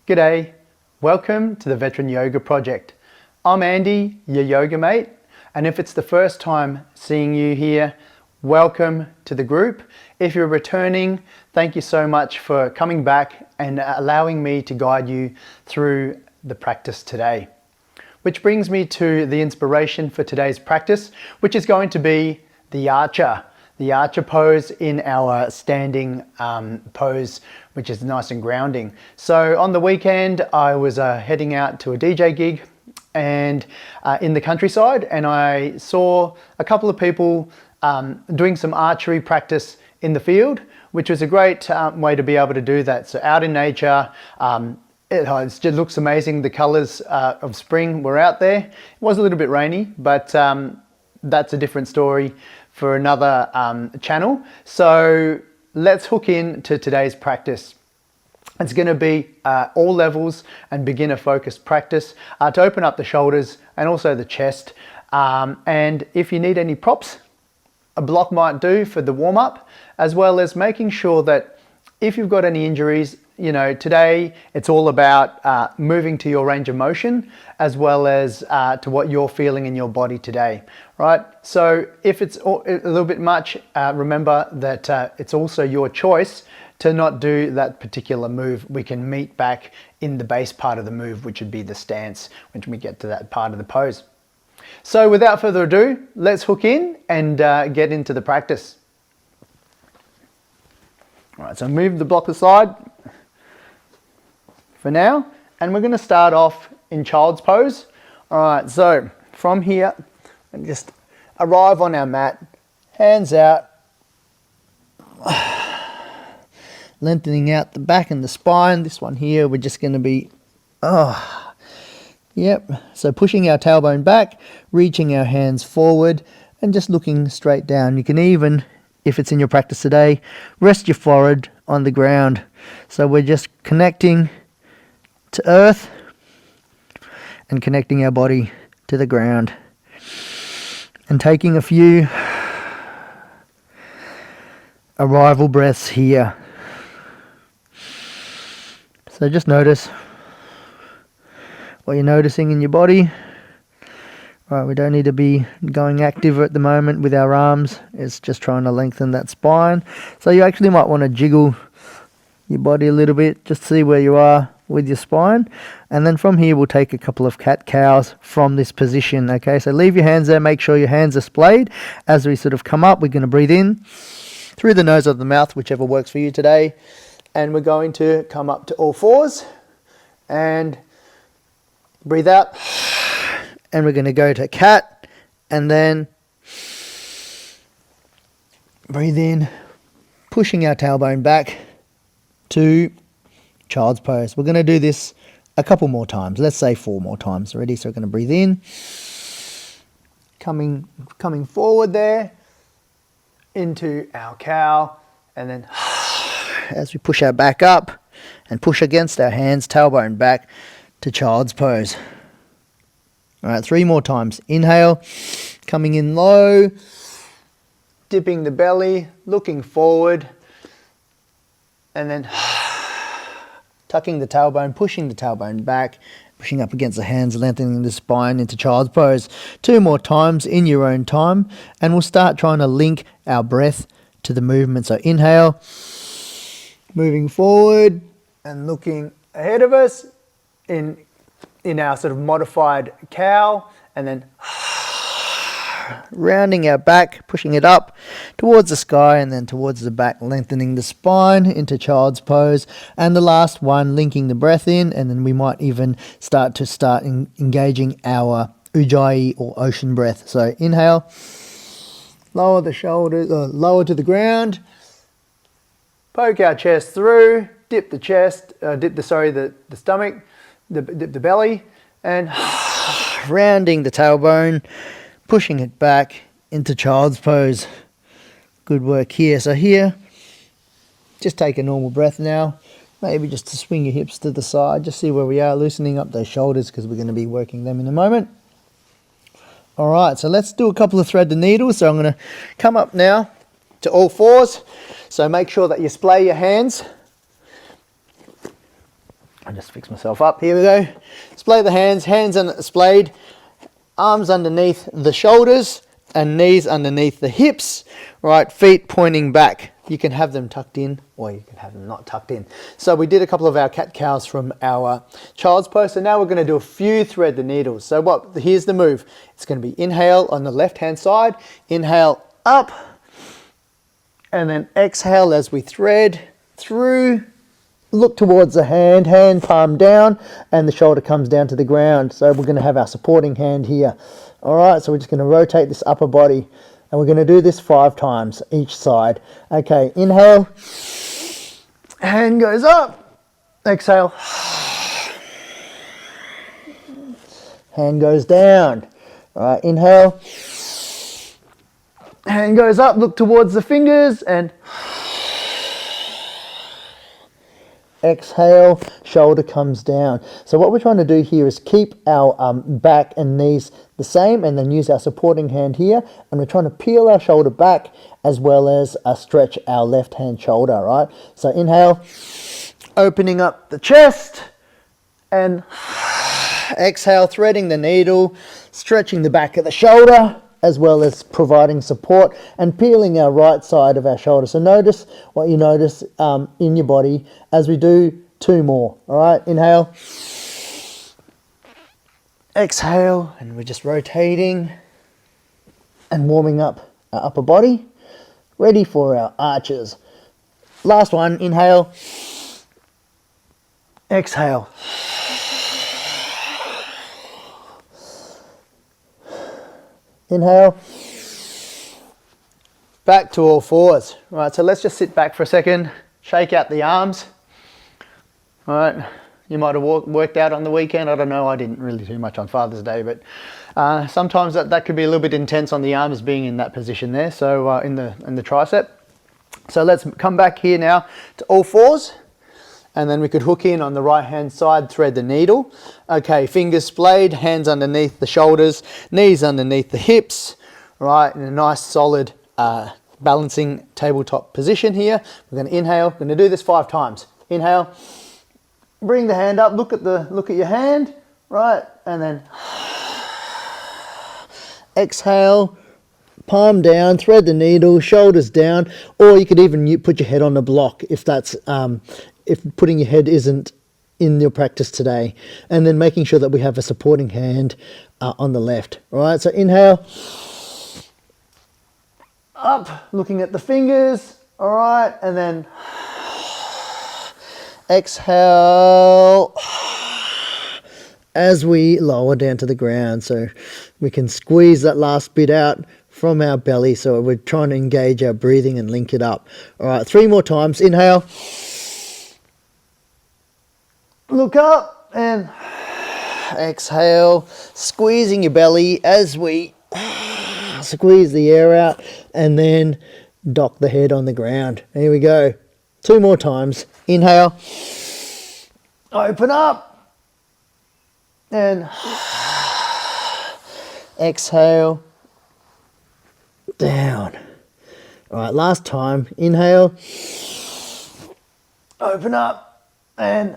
G'day, welcome to the Veteran Yoga Project. I'm Andy, your yoga mate, and if it's the first time seeing you here, welcome to the group. If you're returning, thank you so much for coming back and allowing me to guide you through the practice today. Which brings me to the inspiration for today's practice, which is going to be the archer pose in our standing pose, which is nice and grounding. So on the weekend, I was heading out to a DJ gig and in the countryside, and I saw a couple of people doing some archery practice in the field, which was a great way to be able to do that. So out in nature, it just looks amazing. The colors of spring were out there. It was a little bit rainy, but that's a different story for another channel. So let's hook in to today's practice. It's going to be all levels and beginner focused practice to open up the shoulders and also the chest. And if you need any props, a block might do for the warm up, as well as making sure that if you've got any injuries, you know, today it's all about moving to your range of motion as well as to what you're feeling in your body today, right? So if it's a little bit much, remember that it's also your choice to not do that particular move. We can meet back in the base part of the move, which would be the stance when we get to that part of the pose. So without further ado, let's hook in and get into the practice. All right, so move the block aside for now, and we're going to start off in child's pose. All right, so from here, and just arrive on our mat, hands out, lengthening out the back and the spine. This one here, we're just going to be, so pushing our tailbone back, reaching our hands forward, and just looking straight down. You can even, if it's in your practice today, rest your forehead on the ground. So we're just connecting to earth and connecting our body to the ground, and taking a few arrival breaths here. So just notice what you're noticing in your body. Right, we don't need to be going active at the moment with our arms. It's just trying to lengthen that spine. So you actually might want to jiggle your body a little bit, just see where you are with your spine. And then from here, we'll take a couple of cat-cows from this position. Okay, so leave your hands there. Make sure your hands are splayed. As we sort of come up, we're going to breathe in through the nose or the mouth, whichever works for you today. And we're going to come up to all fours and breathe out. And we're going to go to cat, and then breathe in, pushing our tailbone back to child's pose. We're going to do this a couple more times. Let's say 4 more times. Ready? So we're going to breathe in, coming forward there into our cow, and then as we push our back up and push against our hands, tailbone back to child's pose. All right, 3 more times. Inhale, coming in low, dipping the belly, looking forward, and then tucking the tailbone, pushing the tailbone back, pushing up against the hands, lengthening the spine into child's pose. 2 more times in your own time, and we'll start trying to link our breath to the movement. So inhale, moving forward and looking ahead of us in our sort of modified cow, and then rounding our back, pushing it up towards the sky and then towards the back, lengthening the spine into child's pose. And the last one, linking the breath in, and then we might even start engaging our ujjayi or ocean breath. So inhale, lower the shoulders, lower to the ground, poke our chest through, dip the chest, the stomach, dip the belly, and rounding the tailbone, pushing it back into child's pose. Good work here. So here, just take a normal breath now. Maybe just to swing your hips to the side. Just see where we are, loosening up those shoulders because we're going to be working them in a moment. All right, so let's do a couple of thread the needles. So I'm going to come up now to all fours. So make sure that you splay your hands. I'll just fix myself up. Here we go. Splay the hands, splayed, arms underneath the shoulders and knees underneath the hips, right? Feet pointing back. You can have them tucked in or you can have them not tucked in. So we did a couple of our cat-cows from our child's pose. So now we're going to do a few thread the needles. So here's the move. It's going to be inhale on the left-hand side, inhale up, and then exhale as we thread through. Look towards the hand palm down, and the shoulder comes down to the ground. So we're going to have our supporting hand here. All right, so we're just going to rotate this upper body, and we're going to do this 5 times each side. Okay, inhale, hand goes up, exhale, hand goes down. All right, inhale, hand goes up, look towards the fingers, and exhale, shoulder comes down. So what we're trying to do here is keep our back and knees the same, and then use our supporting hand here, and we're trying to peel our shoulder back as well as stretch our left hand shoulder, right? So inhale, opening up the chest, and exhale, threading the needle, stretching the back of the shoulder as well as providing support and peeling our right side of our shoulder. So notice what you notice in your body as we do 2 more. All right, inhale, exhale, and we're just rotating and warming up our upper body, ready for our arches. Last one, inhale, exhale. Inhale, back to all fours. Right, so let's just sit back for a second, shake out the arms. All right, you might have worked out on the weekend. I don't know, I didn't really do much on Father's Day, but sometimes that could be a little bit intense on the arms being in that position there, so in the tricep. So let's come back here now to all fours, and then we could hook in on the right hand side, thread the needle. Okay, fingers splayed, hands underneath the shoulders, knees underneath the hips, right, in a nice solid balancing tabletop position here. We're going to inhale, we're going to do this 5 times. Inhale, bring the hand up, look at your hand, right, and then exhale, palm down, thread the needle, shoulders down, or you could even put your head on the block if that's if putting your head isn't in your practice today, and then making sure that we have a supporting hand on the left. All right, so inhale, up, looking at the fingers, all right, and then exhale as we lower down to the ground. So we can squeeze that last bit out from our belly, so we're trying to engage our breathing and link it up. All right, 3 more times. Inhale, look up, and exhale, squeezing your belly as we squeeze the air out, and then dock the head on the ground. Here we go. 2 more times. Inhale, open up, and exhale, down. All right, last time. Inhale, open up, and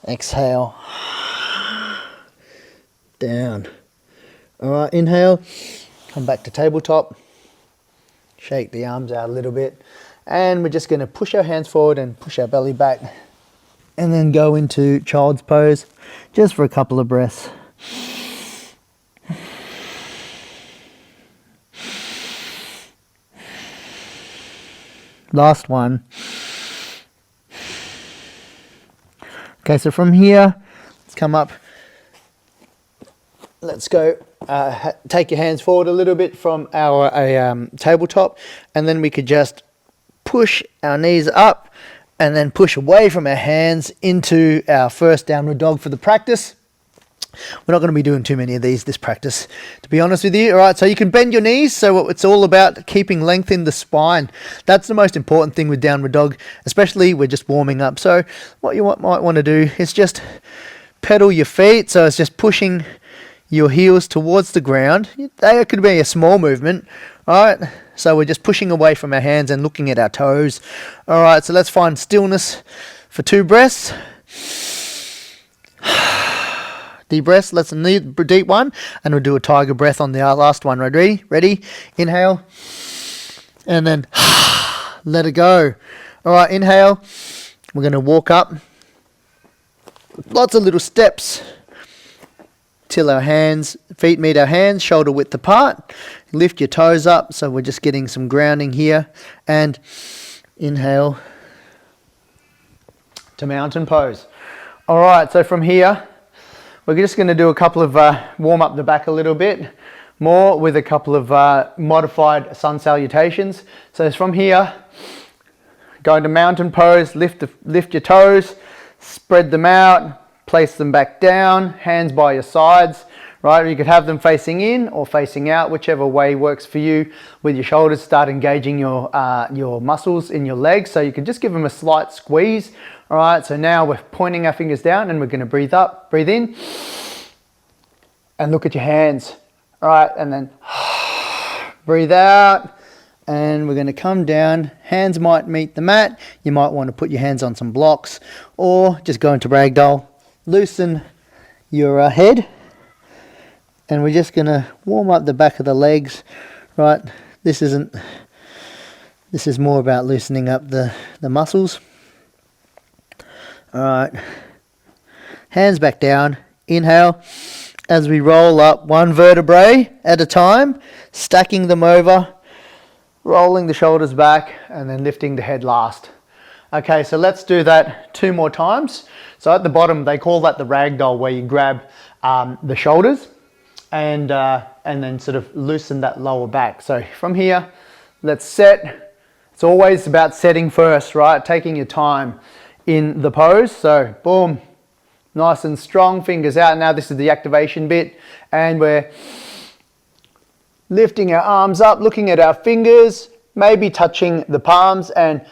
exhale, down. All right, inhale, come back to tabletop, shake the arms out a little bit, and we're just going to push our hands forward and push our belly back, and then go into child's pose just for a couple of breaths. Last one. Okay, so from here, let's come up. Let's go, take your hands forward a little bit from our tabletop, and then we could just push our knees up and then push away from our hands into our first downward dog for the practice. We're not going to be doing too many of these this practice, to be honest with you. All right, so you can bend your knees. So it's all about keeping length in the spine. That's the most important thing with downward dog, especially we're just warming up. So what you might want to do is just pedal your feet. So it's just pushing your heels towards the ground. That could be a small movement. All right, so we're just pushing away from our hands and looking at our toes. All right, so let's find stillness for 2 breaths. Deep breaths, let's need a deep one, and we'll do a tiger breath on the last one. Ready? Ready? Inhale, and then let it go. All right, inhale. We're going to walk up. Lots of little steps till our feet meet our hands, shoulder width apart. Lift your toes up, so we're just getting some grounding here. And inhale to mountain pose. All right, so from here, we're just going to do a couple of warm up the back a little bit more with a couple of modified sun salutations. So from here, go into mountain pose, lift your toes, spread them out, place them back down, hands by your sides, right? You could have them facing in or facing out, whichever way works for you. With your shoulders, start engaging your muscles in your legs. So you can just give them a slight squeeze. All right, so now we're pointing our fingers down and we're going to breathe up, breathe in, and look at your hands. All right, and then breathe out, and we're going to come down. Hands might meet the mat. You might want to put your hands on some blocks or just go into ragdoll. Loosen your head, and we're just going to warm up the back of the legs, right? This is more about loosening up the muscles. All right, hands back down. Inhale as we roll up 1 vertebrae at a time, stacking them over, rolling the shoulders back, and then lifting the head last. Okay, so let's do that 2 more times. So at the bottom, they call that the ragdoll, where you grab the shoulders and then sort of loosen that lower back. So from here, let's set. It's always about setting first, right? Taking your time in the pose. So boom, nice and strong, fingers out. Now this is the activation bit, and we're lifting our arms up, looking at our fingers, maybe touching the palms, and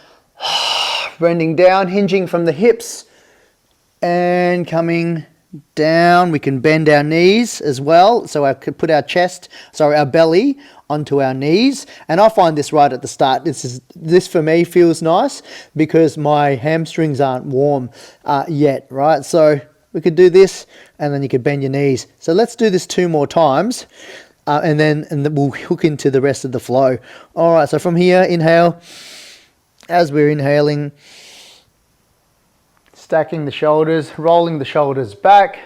bending down, hinging from the hips and coming down. We can bend our knees as well, so I could put our belly onto our knees. And I find this right at the start. This for me feels nice because my hamstrings aren't warm yet, right? So we could do this, and then you could bend your knees. So let's do this 2 more times, and then we'll hook into the rest of the flow. All right, so from here, inhale. As we're inhaling, stacking the shoulders, rolling the shoulders back,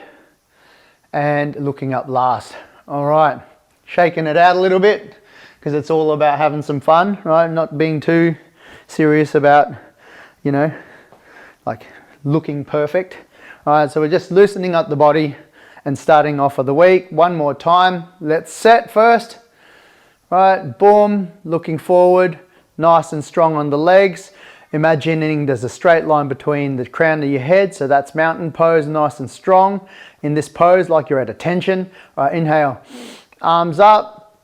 and looking up last. All right, shaking it out a little bit, because it's all about having some fun, right? Not being too serious about, like looking perfect. All right, so we're just loosening up the body and starting off for the week. 1 more time. Let's set first. Right, boom, looking forward, nice and strong on the legs. Imagining there's a straight line between the crown of your head, so that's mountain pose, nice and strong. In this pose, like you're at attention. All right, inhale, arms up,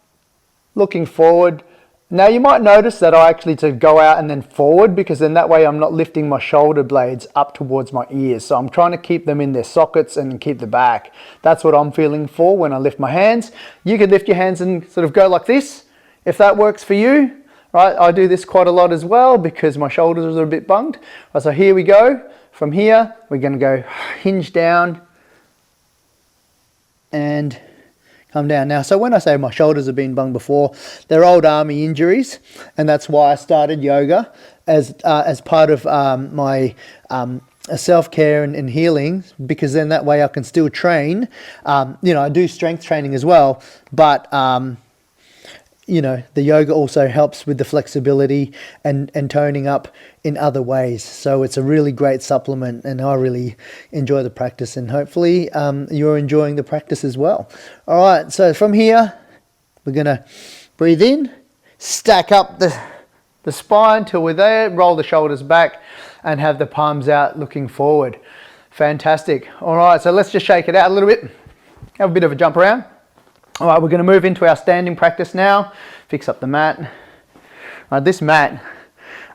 looking forward. Now you might notice that I actually go out and then forward, because then that way I'm not lifting my shoulder blades up towards my ears. So I'm trying to keep them in their sockets and keep the back. That's what I'm feeling for when I lift my hands. You could lift your hands and sort of go like this, if that works for you. Right, I do this quite a lot as well because my shoulders are a bit bunged. Right, so here we go. From here, we're going to go hinge down and come down. Now, so when I say my shoulders have been bunged before, they're old army injuries, and that's why I started yoga as part of my self-care and healing, because then that way I can still train. I do strength training as well, but the yoga also helps with the flexibility and toning up in other ways. So it's a really great supplement, and I really enjoy the practice, and hopefully you're enjoying the practice as well. All right, so from here, we're going to breathe in, stack up the spine till we're there, roll the shoulders back, and have the palms out looking forward. Fantastic. All right, so let's just shake it out a little bit. Have a bit of a jump around. All right, we're going to move into our standing practice now. Fix up the mat. This mat,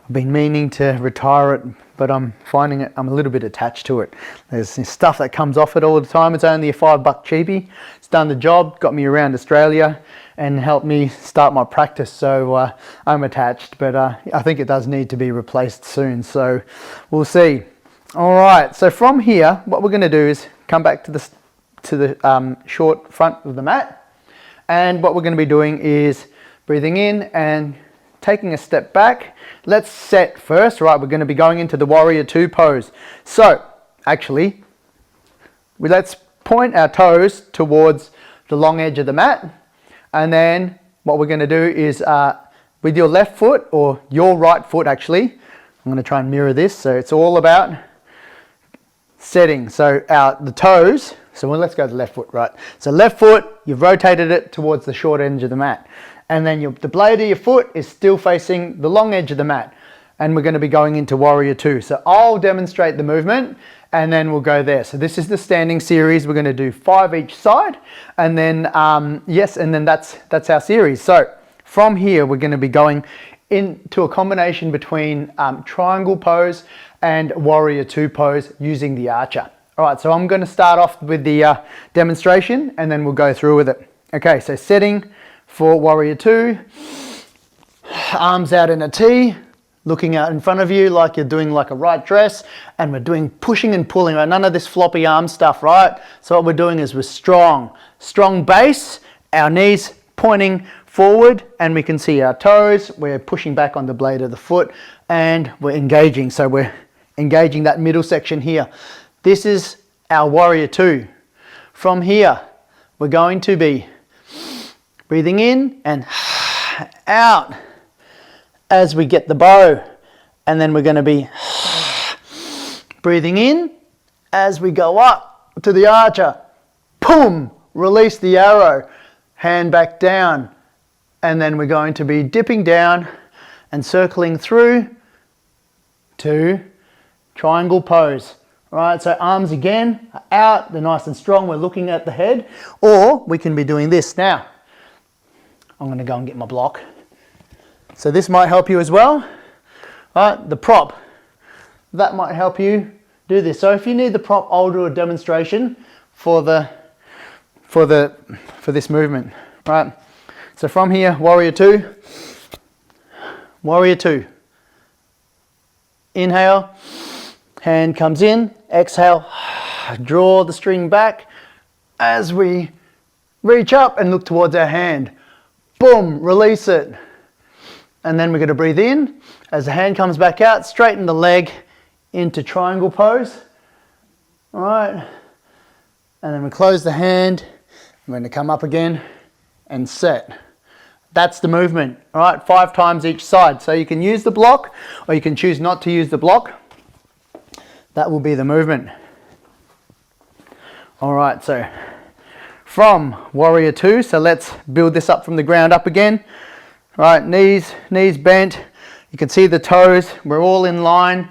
I've been meaning to retire it, but I'm finding I'm a little bit attached to it. There's stuff that comes off it all the time. It's only a $5 cheapie. It's done the job, got me around Australia, and helped me start my practice. So I'm attached, but I think it does need to be replaced soon. So we'll see. All right, so from here, what we're going to do is come back to the short front of the mat. And what we're going to be doing is breathing in and taking a step back. Let's set first, right? We're going to be going into the warrior two pose. So, actually, let's point our toes towards the long edge of the mat. And then what we're going to do is with your left foot, or your right foot actually, I'm going to try and mirror this. So it's all about setting. So the toes, so let's go to the left foot, right? So left foot, you've rotated it towards the short edge of the mat. And then the blade of your foot is still facing the long edge of the mat. And we're going to be going into warrior two. So I'll demonstrate the movement and then we'll go there. So this is the standing series. We're going to do 5 each side. And then, and then that's our series. So from here, we're going to be going into a combination between triangle pose and warrior two pose using the archer. All right, so I'm going to start off with the demonstration and then we'll go through with it. Okay, so setting for warrior two, arms out in a T, looking out in front of you like you're doing like a right dress, and we're doing pushing and pulling, right? None of this floppy arm stuff, right? So what we're doing is we're strong base, our knees pointing forward, and we can see our toes. We're pushing back on the blade of the foot and we're engaging. So we're engaging that middle section here. This is our warrior two. From here, we're going to be breathing in and out as we get the bow, and then we're going to be breathing in as we go up to the archer. Boom! Release the arrow, hand back down, and then we're going to be dipping down and circling through to triangle pose. Right, so arms again out, they're nice and strong, we're looking at the head, or we can be doing this. Now, I'm going to go and get my block. So this might help you as well. Right, the prop, that might help you do this. So if you need the prop, I'll do a demonstration for this movement. Right, so from here, warrior two, inhale, hand comes in, exhale, draw the string back as we reach up and look towards our hand. Boom, release it. And then we're going to breathe in. As the hand comes back out, straighten the leg into triangle pose. All right. And then we close the hand. We're going to come up again and set. That's the movement. All right, 5 times each side. So you can use the block or you can choose not to use the block. That will be the movement. All right, so from warrior two, so let's build this up from the ground up again. All right, knees bent. You can see the toes, we're all in line.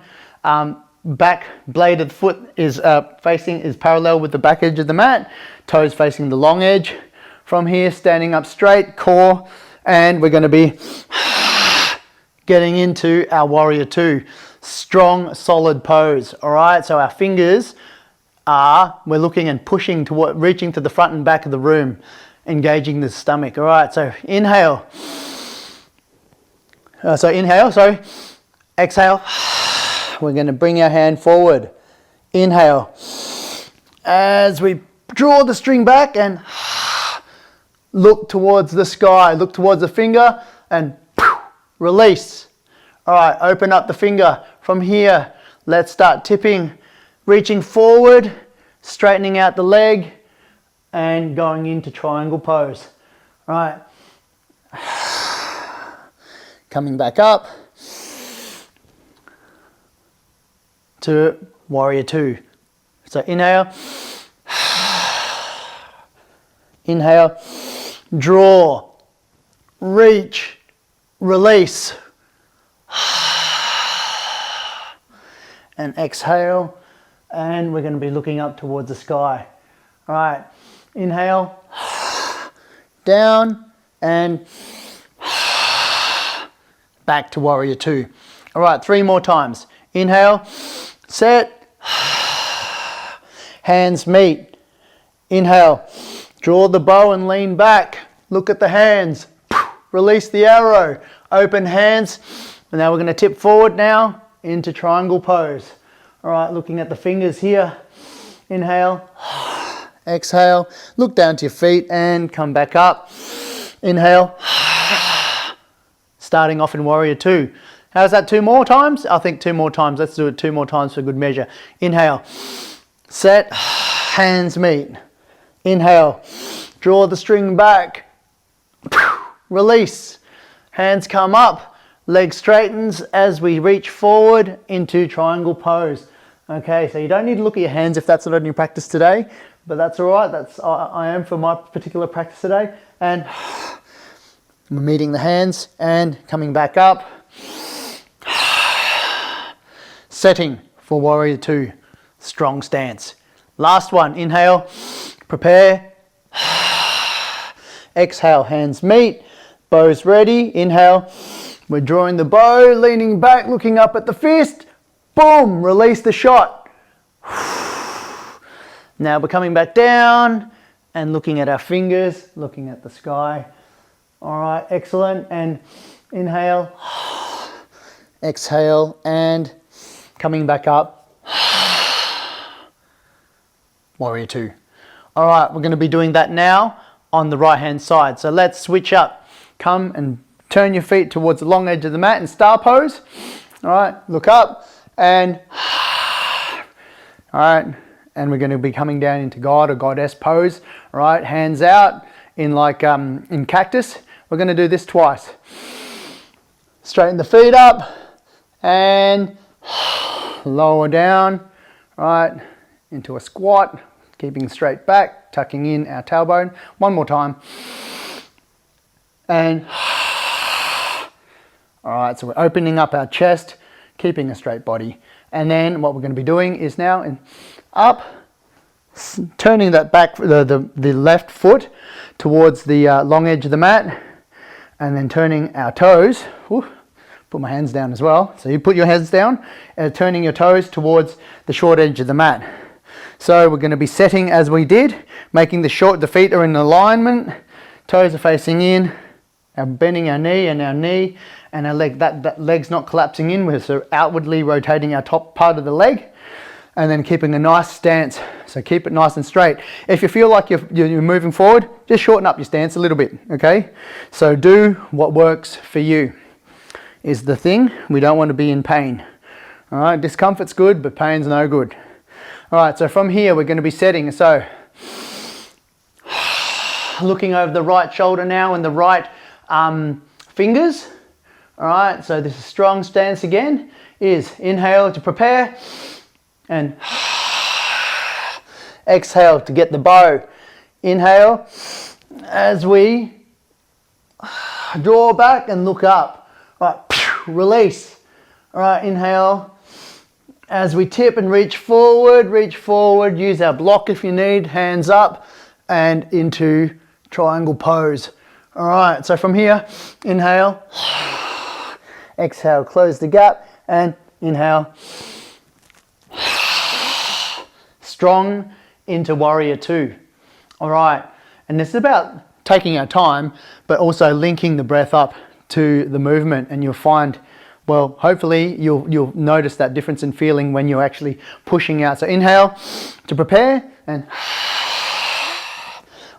Back blade of the foot is parallel with the back edge of the mat. Toes facing the long edge. From here, standing up straight, core, and we're going to be getting into our warrior two. Strong, solid pose. All right, so our fingers we're looking and pushing toward, reaching to the front and back of the room, engaging the stomach. All right, so inhale. Exhale. We're going to bring our hand forward. Inhale. As we draw the string back and look towards the sky, look towards the finger and release. All right, open up the finger. From here, let's start tipping, reaching forward, straightening out the leg and going into triangle pose. All right. Coming back up to warrior two. So inhale, draw, reach, release, and exhale, and we're going to be looking up towards the sky. All right, inhale, down, and back to warrior two. All right, 3 more times. Inhale, set, hands meet. Inhale, draw the bow and lean back. Look at the hands. Release the arrow. Open hands. And now we're going to tip forward now into triangle pose. All right, looking at the fingers here. Inhale, exhale, look down to your feet and come back up. Inhale, starting off in Warrior Two. How's that 2 more times? I think 2 more times. Let's do it 2 more times for good measure. Inhale, set, hands meet. Inhale, draw the string back, release, hands come up, leg straightens as we reach forward into triangle pose. Okay, so you don't need to look at your hands if that's not in your practice today, but that's all right. That's I am for my particular practice today. And we're meeting the hands and coming back up. Setting for Warrior Two, strong stance. Last one, inhale, prepare. Exhale, hands meet, bow's ready. Inhale, we're drawing the bow, leaning back, looking up at the fist. Boom, release the shot. Now we're coming back down and looking at our fingers, looking at the sky. All right, excellent. And inhale, exhale, and coming back up. Warrior Two. All right, we're going to be doing that now on the right hand side. So let's switch up. Come and turn your feet towards the long edge of the mat in star pose. All right, look up and all right, and we're going to be coming down into God or Goddess pose. All right, hands out in like in cactus. We're going to do this twice. Straighten the feet up and lower down, right, into a squat, keeping straight back, tucking in our tailbone. One more time. And all right, so we're opening up our chest, keeping a straight body. And then what we're going to be doing is now up, turning that back, the left foot towards the long edge of the mat, and then turning our toes. Whew, put my hands down as well. So you put your hands down and turning your toes towards the short edge of the mat. So we're going to be setting as we did, making the feet are in alignment, toes are facing in, bending our knee and our leg, that leg's not collapsing in, we're so outwardly rotating our top part of the leg, and then keeping a nice stance. So keep it nice and straight. If you feel like you're moving forward, just shorten up your stance a little bit, okay? So do what works for you is the thing. We don't want to be in pain. All right, discomfort's good, but pain's no good. All right, so from here we're going to be setting. So looking over the right shoulder now and the right fingers. All right, so this is strong stance again. Is inhale to prepare and exhale to get the bow. Inhale as we draw back and look up. All right, release. All right, inhale as we tip and reach forward, use our block if you need, hands up and into triangle pose. All right, so from here, inhale, exhale, close the gap, and inhale, strong into Warrior Two. All right, and this is about taking our time, but also linking the breath up to the movement, and you'll find, well, hopefully you'll notice that difference in feeling when you're actually pushing out. So inhale to prepare, and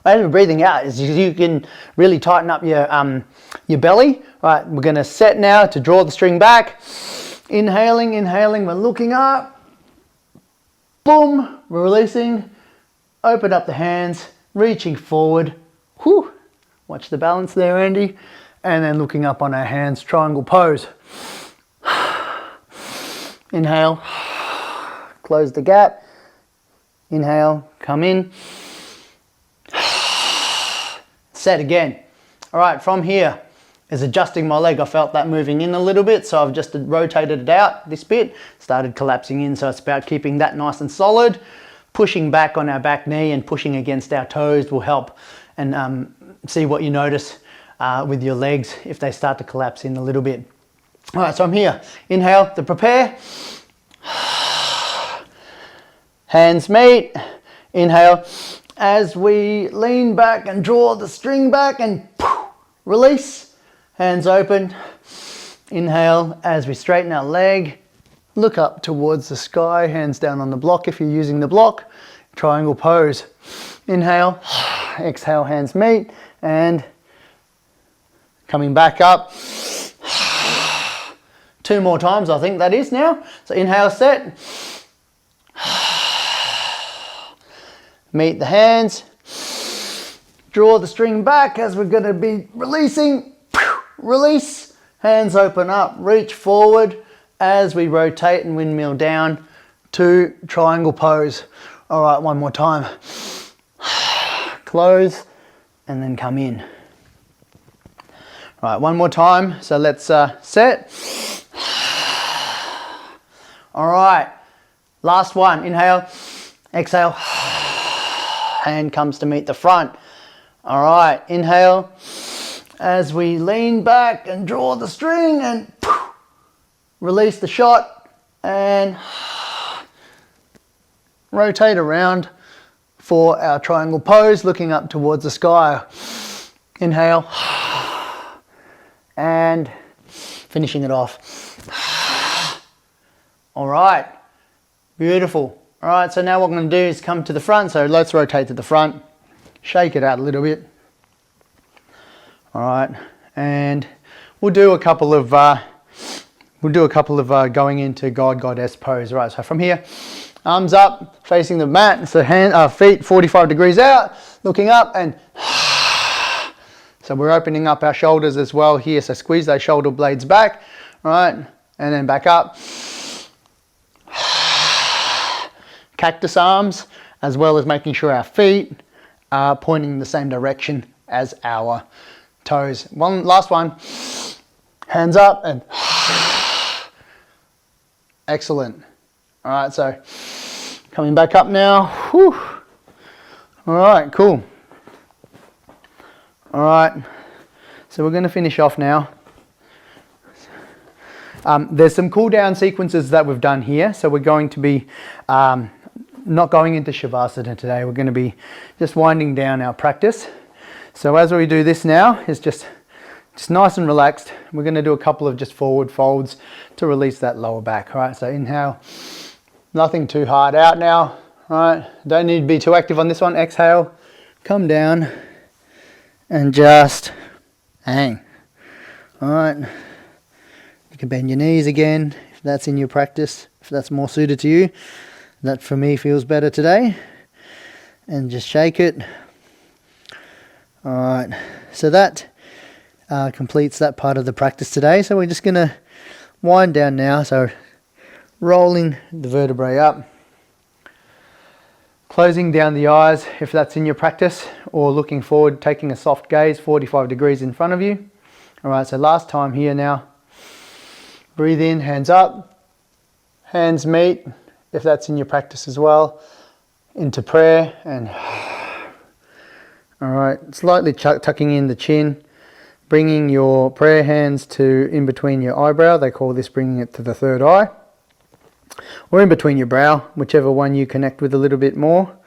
as we're breathing out, is you can really tighten up your belly. Right, we're going to set now to draw the string back. Inhaling, we're looking up. Boom, we're releasing. Open up the hands, reaching forward. Whew, watch the balance there, Andy. And then looking up on our hands, triangle pose. Inhale, close the gap. Inhale, come in. Set again. All right, from here is adjusting my leg. I felt that moving in a little bit, so I've just rotated it out this bit, started collapsing in. So it's about keeping that nice and solid, pushing back on our back knee and pushing against our toes will help. And see what you notice with your legs if they start to collapse in a little bit. All right, so I'm here. Inhale to prepare. Hands meet. Inhale as we lean back and draw the string back and release. Hands open. Inhale as we straighten our leg. Look up towards the sky, hands down on the block if you're using the block. Triangle pose. Inhale, exhale, hands meet, and coming back up. 2 more times, I think that is now. So inhale, set. Meet the hands. Draw the string back as we're going to be releasing. Release. Hands open up. Reach forward as we rotate and windmill down to triangle pose. All right, one more time. Close and then come in. All right, one more time. So let's set. All right, last one. Inhale, exhale. Hand comes to meet the front. All right, inhale as we lean back and draw the string and release the shot and rotate around for our triangle pose, looking up towards the sky. Inhale and finishing it off. All right, beautiful. All right, so now what I'm going to do is come to the front. So let's rotate to the front, shake it out a little bit. All right, and we'll do a couple of going into God Goddess pose. All right, so from here, arms up, facing the mat. So feet 45 degrees out, looking up, and so we're opening up our shoulders as well here. So squeeze those shoulder blades back. All right, and then back up. Cactus arms, as well as making sure our feet are pointing in the same direction as our toes. Last one, hands up and excellent. All right, so coming back up now. Whew. All right, cool. All right, so we're going to finish off now. There's some cool down sequences that we've done here. So we're going to be not going into Shavasana today. We're going to be just winding down our practice. So as we do this now, it's just nice and relaxed. We're going to do a couple of just forward folds to release that lower back. All right, so inhale, nothing too hard. Out now. All right, don't need to be too active on this one. Exhale, come down and just hang. All right, you can bend your knees again if that's in your practice, if that's more suited to you. That for me feels better today. And just shake it. All right, so that completes that part of the practice today. So we're just going to wind down now. So rolling the vertebrae up. Closing down the eyes if that's in your practice, or looking forward, taking a soft gaze 45 degrees in front of you. All right, so last time here now. Breathe in, hands up, hands meet, if that's in your practice as well, into prayer, and all right, slightly tucking in the chin, bringing your prayer hands to in between your eyebrow. They call this bringing it to the third eye, or in between your brow, whichever one you connect with a little bit more.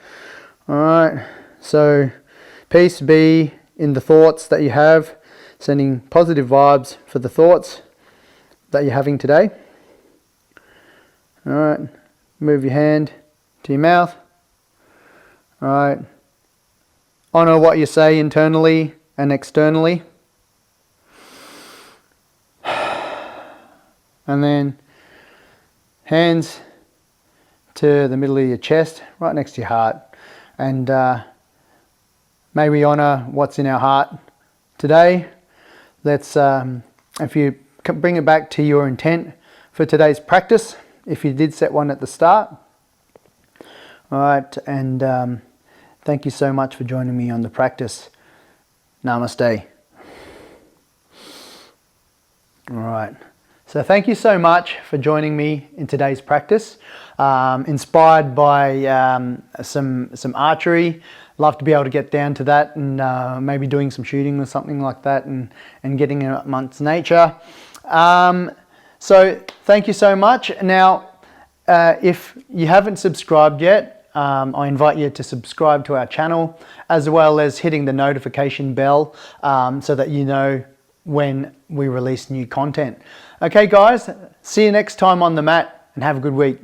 All right, so peace be in the thoughts that you have, sending positive vibes for the thoughts that you're having today. All right, move your hand to your mouth. All right, honor what you say internally and externally. And then hands to the middle of your chest, right next to your heart. And may we honor what's in our heart today. Let's, if you bring it back to your intent for today's practice, if you did set one at the start. All right, and thank you so much for joining me on the practice. Namaste. All right, so thank you so much for joining me in today's practice. Inspired by some archery. Love to be able to get down to that and maybe doing some shooting or something like that, and getting amongst nature. So thank you so much. Now, if you haven't subscribed yet, I invite you to subscribe to our channel, as well as hitting the notification bell so that you know when we release new content. Okay guys, see you next time on the mat, and have a good week.